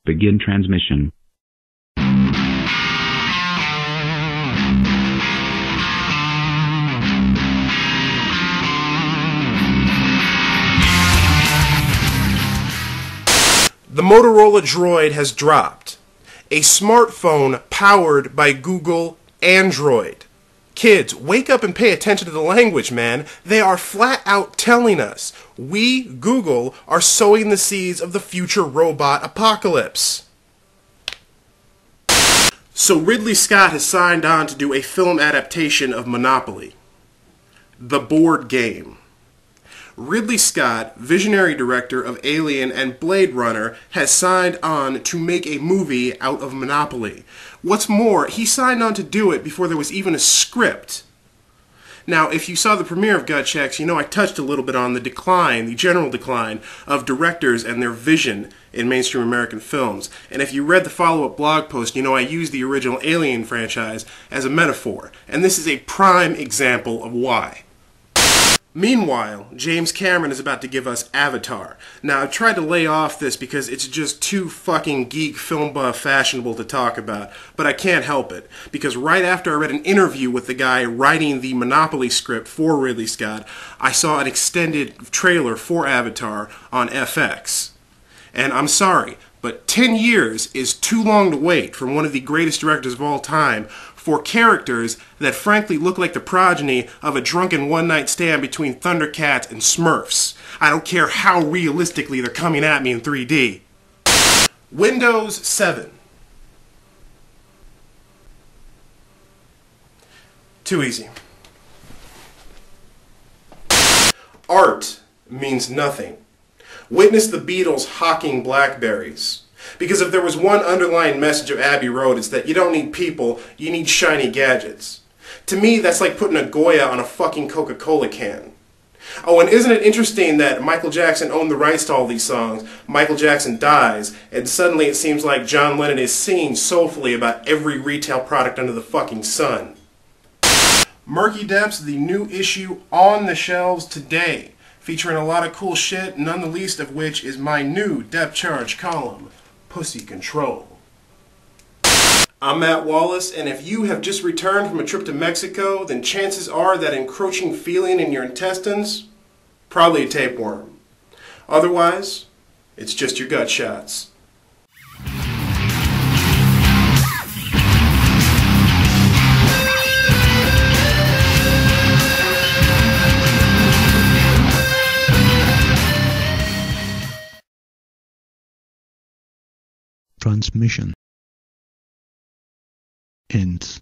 Begin transmission. The Motorola Droid has dropped. A smartphone powered by Google Android. Kids, wake up and pay attention to the language, man. They are flat out telling us we, Google, are sowing the seeds of the future robot apocalypse. So Ridley Scott has signed on to do a film adaptation of Monopoly, the board game. Ridley Scott, visionary director of Alien and Blade Runner, has signed on to make a movie out of Monopoly. What's more, he signed on to do it before there was even a script. Now, if you saw the premiere of Gut Checks, you know I touched a little bit on the decline, the general decline, of directors and their vision in mainstream American films. And if you read the follow-up blog post, you know I used the original Alien franchise as a metaphor. And this is a prime example of why. Meanwhile, James Cameron is about to give us Avatar. Now, I've tried to lay off this because it's just too fucking geek film buff fashionable to talk about, but I can't help it. Because right after I read an interview with the guy writing the Monopoly script for Ridley Scott, I saw an extended trailer for Avatar on FX. And I'm sorry, but 10 years is too long to wait from one of the greatest directors of all time for characters that frankly look like the progeny of a drunken one-night stand between Thundercats and Smurfs. I don't care how realistically they're coming at me in 3D. Windows 7. Too easy. Art means nothing. Witness the Beatles hawking blackberries. Because if there was one underlying message of Abbey Road, it's that you don't need people, you need shiny gadgets. To me, that's like putting a Goya on a fucking Coca-Cola can. Oh, and isn't it interesting that Michael Jackson owned the rights to all these songs, Michael Jackson dies, and suddenly it seems like John Lennon is singing soulfully about every retail product under the fucking sun. Murky Depths, the new issue on the shelves today, featuring a lot of cool shit, none the least of which is my new depth charge column, Pussy Control. I'm Matt Wallace, and if you have just returned from a trip to Mexico, then chances are that encroaching feeling in your intestines, probably a tapeworm. Otherwise, it's just your gut shots. Transmission ends.